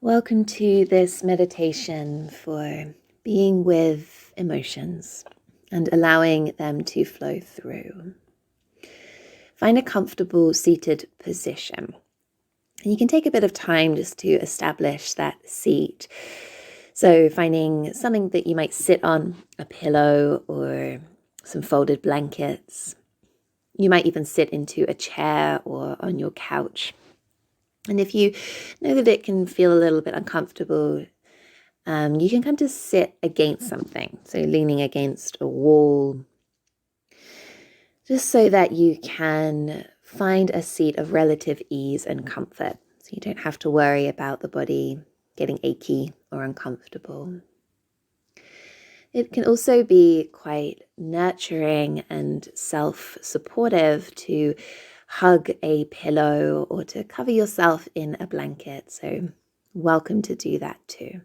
Welcome to this meditation for being with emotions and allowing them to flow through. Find a comfortable seated position. And you can take a bit of time just to establish that seat. So finding something that you might sit on, a pillow or some folded blankets. You might even sit into a chair or on your couch. And if you know that it can feel a little bit uncomfortable, you can kind of sit against something, so leaning against a wall, just so that you can find a seat of relative ease and comfort. So you don't have to worry about the body getting achy or uncomfortable. It can also be quite nurturing and self-supportive to hug a pillow or to cover yourself in a blanket. So welcome to do that too.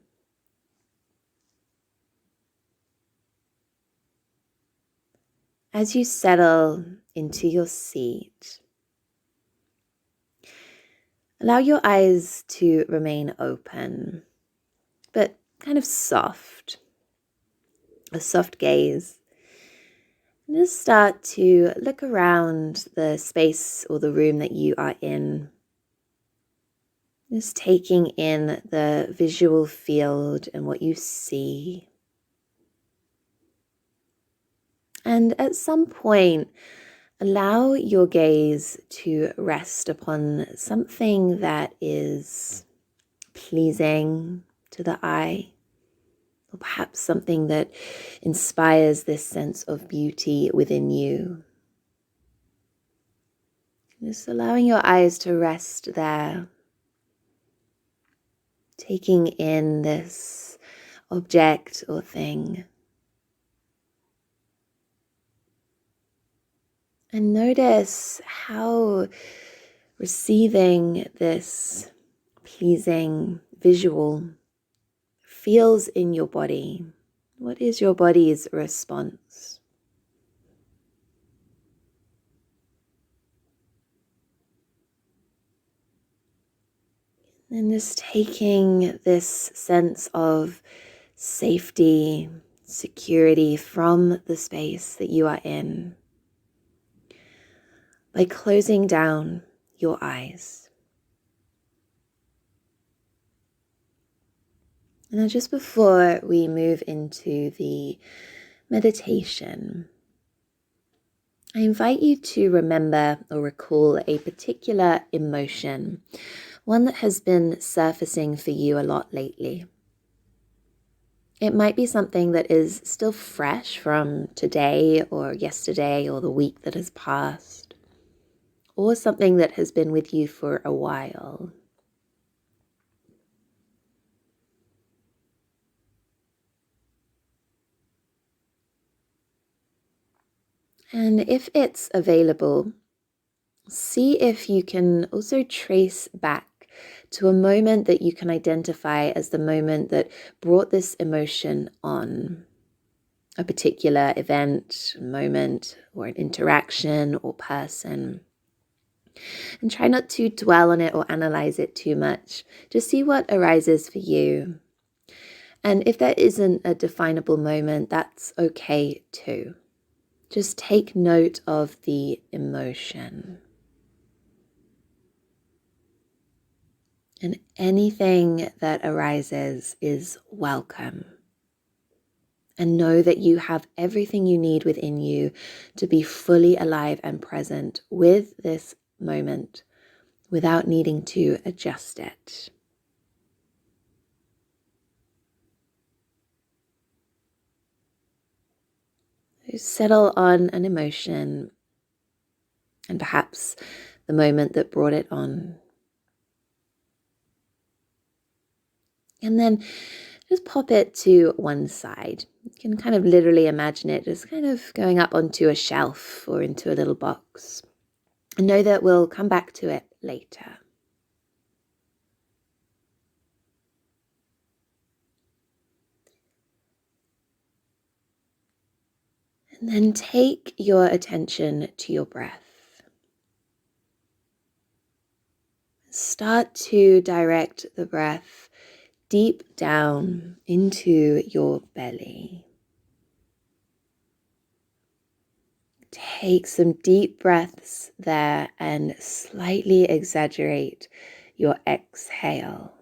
As you settle into your seat, allow your eyes to remain open, but kind of soft, a soft gaze. And just start to look around the space or the room that you are in. Just taking in the visual field and what you see. And at some point, allow your gaze to rest upon something that is pleasing to the eye, or perhaps something that inspires this sense of beauty within you. Just allowing your eyes to rest there, taking in this object or thing. And notice how receiving this pleasing visual feels in your body. What is your body's response? And just taking this sense of safety, security from the space that you are in by closing down your eyes. And then just before we move into the meditation, I invite you to remember or recall a particular emotion, one that has been surfacing for you a lot lately. It might be something that is still fresh from today or yesterday or the week that has passed, or something that has been with you for a while. And if it's available, see if you can also trace back to a moment that you can identify as the moment that brought this emotion on. A particular event, moment, or an interaction or person. And try not to dwell on it or analyze it too much. Just see what arises for you. And if there isn't a definable moment, that's okay too. Just take note of the emotion. And anything that arises is welcome. And know that you have everything you need within you to be fully alive and present with this moment without needing to adjust it. So settle on an emotion and perhaps the moment that brought it on. And then just pop it to one side. You can kind of literally imagine it just kind of going up onto a shelf or into a little box. And know that we'll come back to it later. And then take your attention to your breath. start to direct the breath deep down into your belly. Take some deep breaths there and slightly exaggerate your exhale.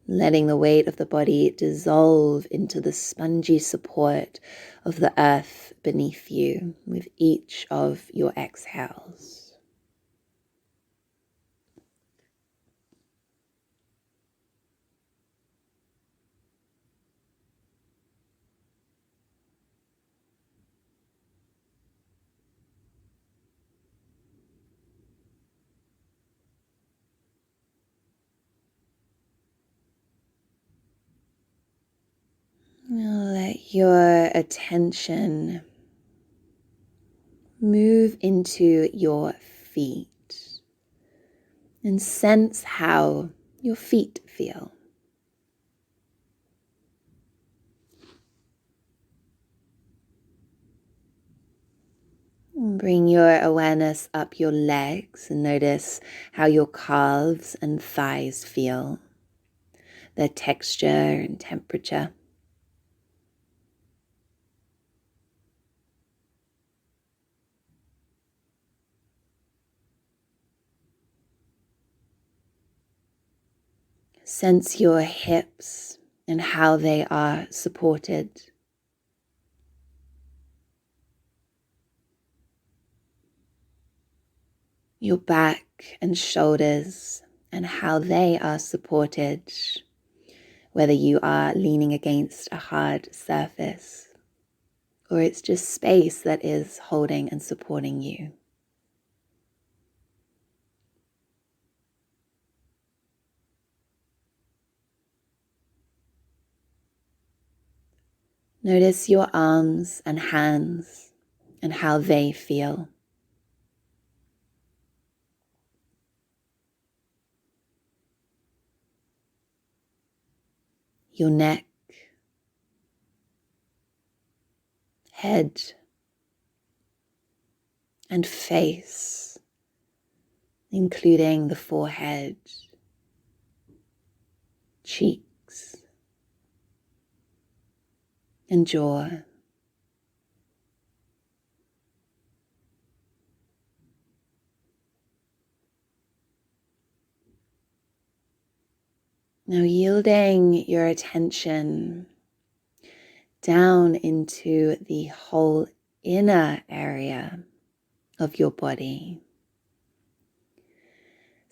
Letting the weight of the body dissolve into the spongy support of the earth beneath you with each of your exhales. Let your attention move into your feet and sense how your feet feel. Bring your awareness up your legs and notice how your calves and thighs feel, their texture and temperature. Sense your hips and how they are supported. Your back and shoulders and how they are supported, whether you are leaning against a hard surface or it's just space that is holding and supporting you. Notice your arms and hands and how they feel. Your neck, head, and face, including the forehead, cheeks, and jaw. Now yielding your attention down into the whole inner area of your body.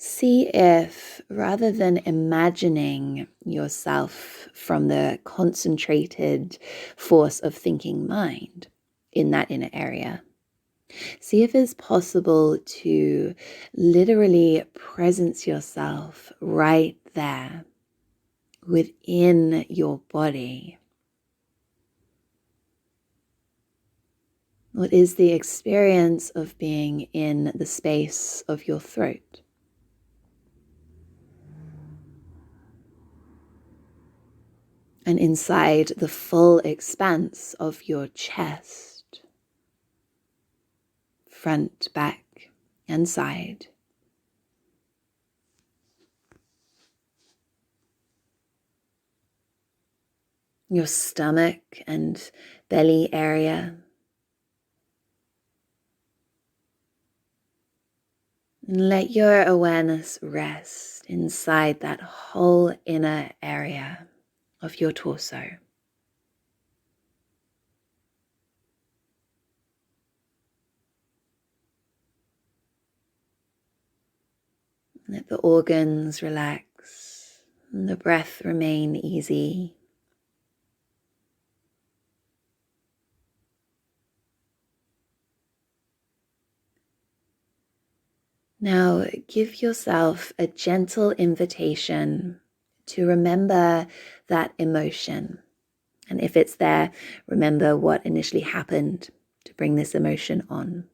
See if, rather than imagining yourself from the concentrated force of thinking mind in that inner area, see if it's possible to literally presence yourself right there within your body. What is the experience of being in the space of your throat? And inside the full expanse of your chest, front, back, and side. Your stomach and belly area. And let your awareness rest inside that whole inner area of your torso. Let the organs relax and the breath remain easy. Now give yourself a gentle invitation to remember that emotion. And if it's there, remember what initially happened to bring this emotion on.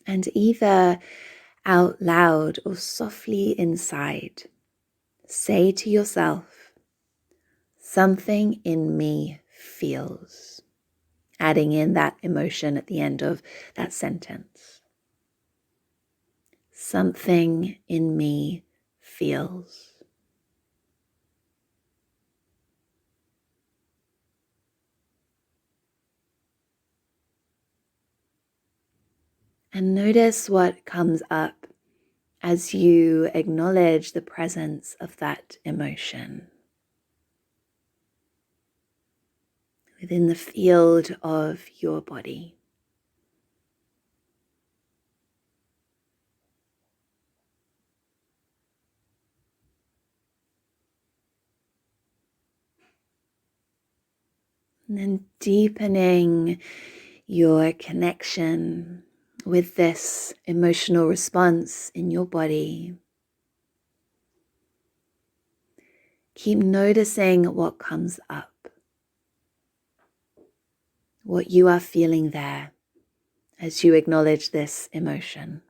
And either out loud or softly inside, say to yourself, something in me feels. adding in that emotion at the end of that sentence. Something in me feels. And notice what comes up as you acknowledge the presence of that emotion within the field of your body. And then deepening your connection with this emotional response in your body. Keep noticing what comes up, what you are feeling there as you acknowledge this emotion.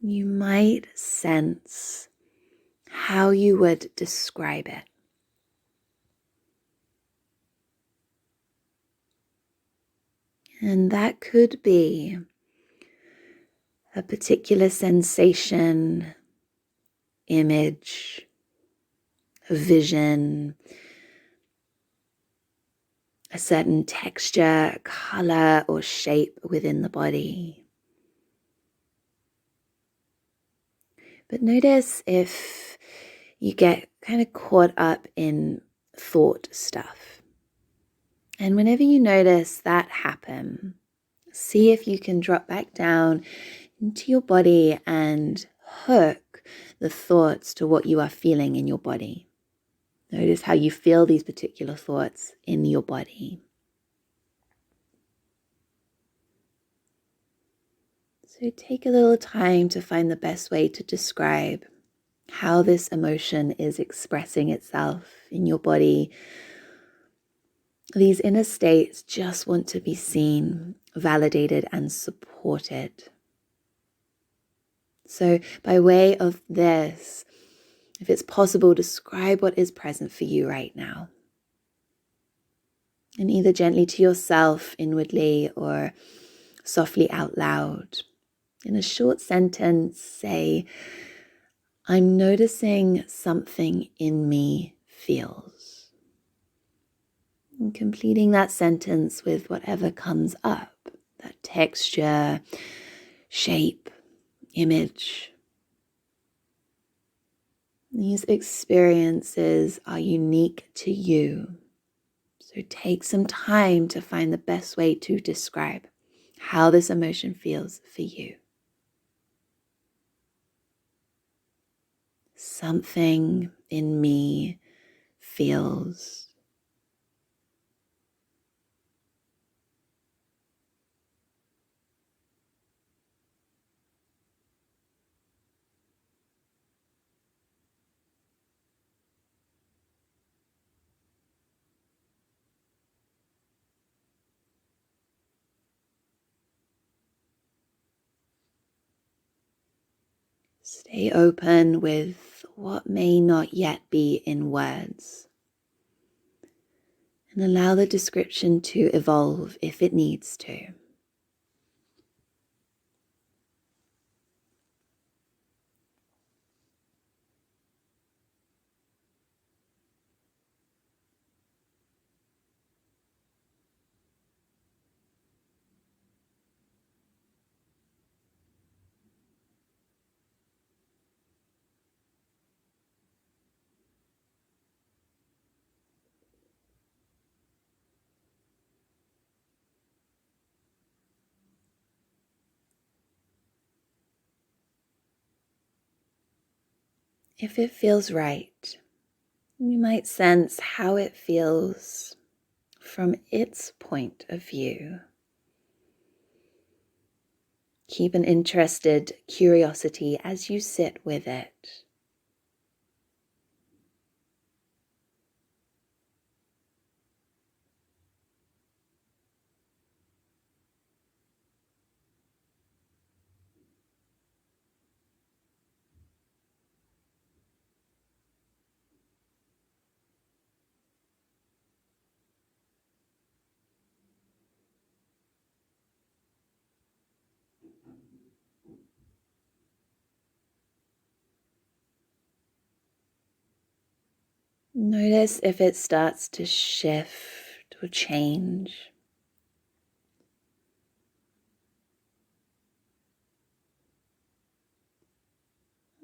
You might sense how you would describe it. And that could be a particular sensation, image, a vision, a certain texture, color, or shape within the body. But notice if you get kind of caught up in thought stuff. And whenever you notice that happen, see if you can drop back down into your body and hook the thoughts to what you are feeling in your body. Notice how you feel these particular thoughts in your body. So take a little time to find the best way to describe how this emotion is expressing itself in your body. These inner states just want to be seen, validated, and supported. So by way of this, if it's possible, describe what is present for you right now. And either gently to yourself inwardly or softly out loud. In a short sentence, say, I'm noticing something in me feels. And completing that sentence with whatever comes up, that texture, shape, image. These experiences are unique to you. So take some time to find the best way to describe how this emotion feels for you. Something in me feels. Stay open with what may not yet be in words. And allow the description to evolve if it needs to. If it feels right, you might sense how it feels from its point of view. Keep an interested curiosity as you sit with it. Notice if it starts to shift or change.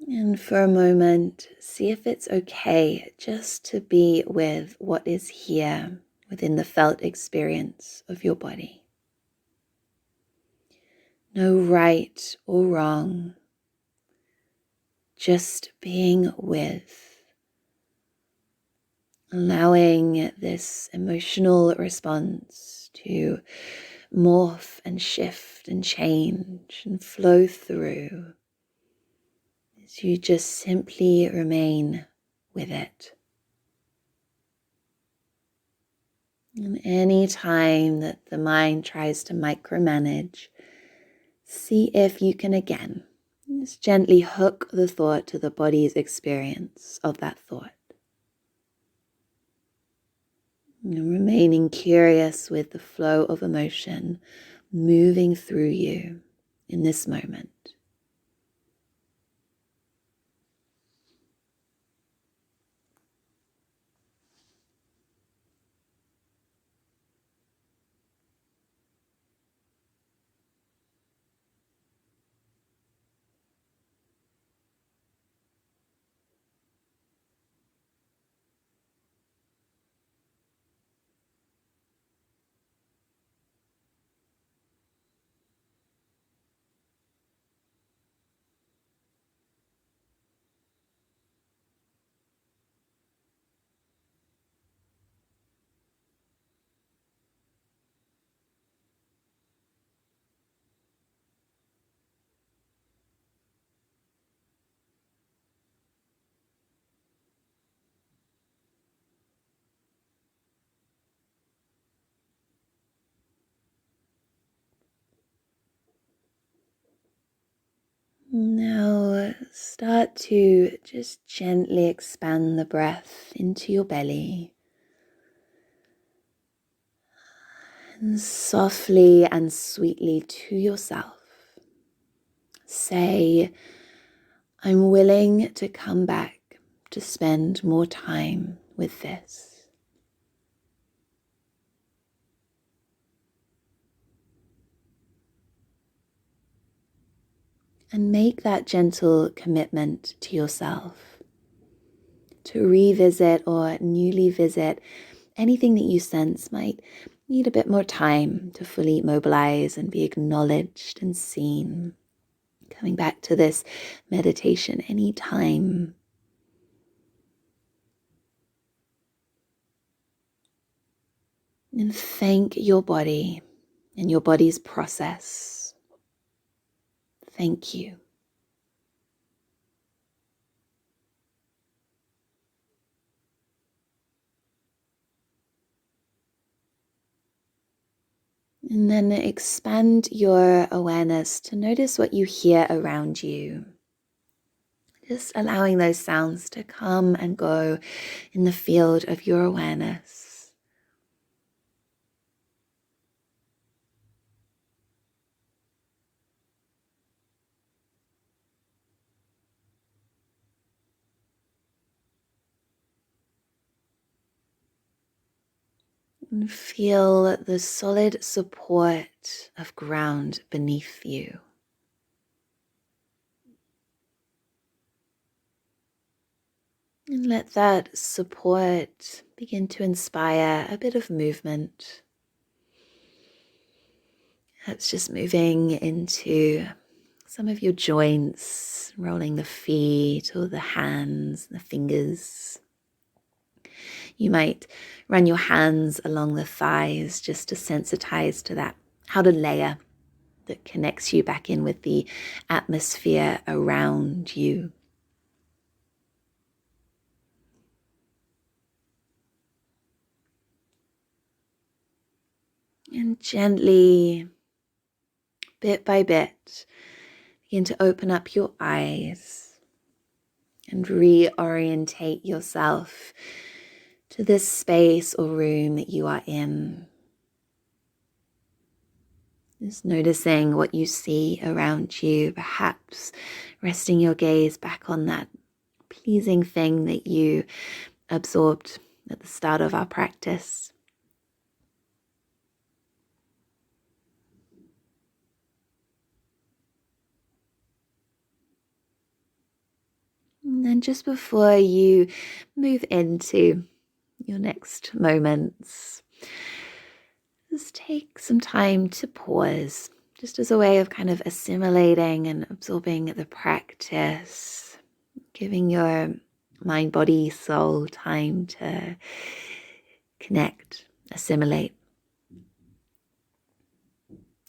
And for a moment, see if it's okay just to be with what is here within the felt experience of your body. No right or wrong, just being with, allowing this emotional response to morph and shift and change and flow through as you just simply remain with it. And any time that the mind tries to micromanage, see if you can again just gently hook the thought to the body's experience of that thought. And remaining curious with the flow of emotion moving through you in this moment. Now start to just gently expand the breath into your belly. And softly and sweetly to yourself, say, I'm willing to come back to spend more time with this. And make that gentle commitment to yourself to revisit or newly visit anything that you sense might need a bit more time to fully mobilize and be acknowledged and seen. Coming back to this meditation anytime. And thank your body and your body's process. Thank you. And then expand your awareness to notice what you hear around you. Just allowing those sounds to come and go in the field of your awareness. And feel the solid support of ground beneath you. And let that support begin to inspire a bit of movement. That's just moving into some of your joints, rolling the feet or the hands, the fingers. You might run your hands along the thighs just to sensitize to that outer layer that connects you back in with the atmosphere around you. And gently, bit by bit, begin to open up your eyes and reorientate yourself to this space or room that you are in. Just noticing what you see around you, perhaps resting your gaze back on that pleasing thing that you absorbed at the start of our practice. And then just before you move into your next moments, just take some time to pause, just as a way of kind of assimilating and absorbing the practice, giving your mind, body, soul time to connect, assimilate.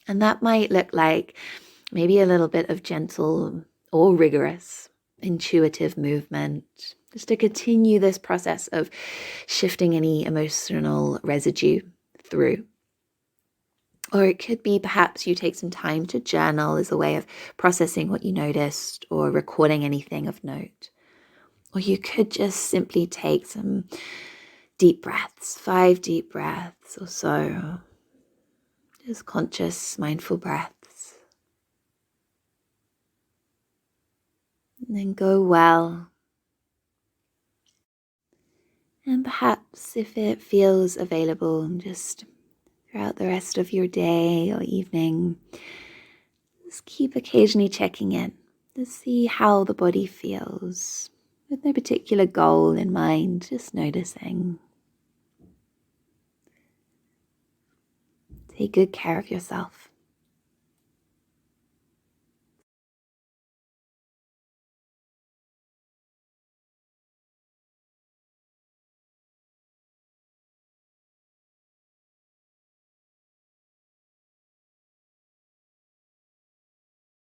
And that might look like maybe a little bit of gentle or rigorous intuitive movement, just to continue this process of shifting any emotional residue through. Or it could be perhaps you take some time to journal as a way of processing what you noticed or recording anything of note. Or you could just simply take some deep breaths, 5 deep breaths or so. Just conscious, mindful breaths. And then go well. And perhaps if it feels available, just throughout the rest of your day or evening, just keep occasionally checking in to see how the body feels, with no particular goal in mind, just noticing. Take good care of yourself.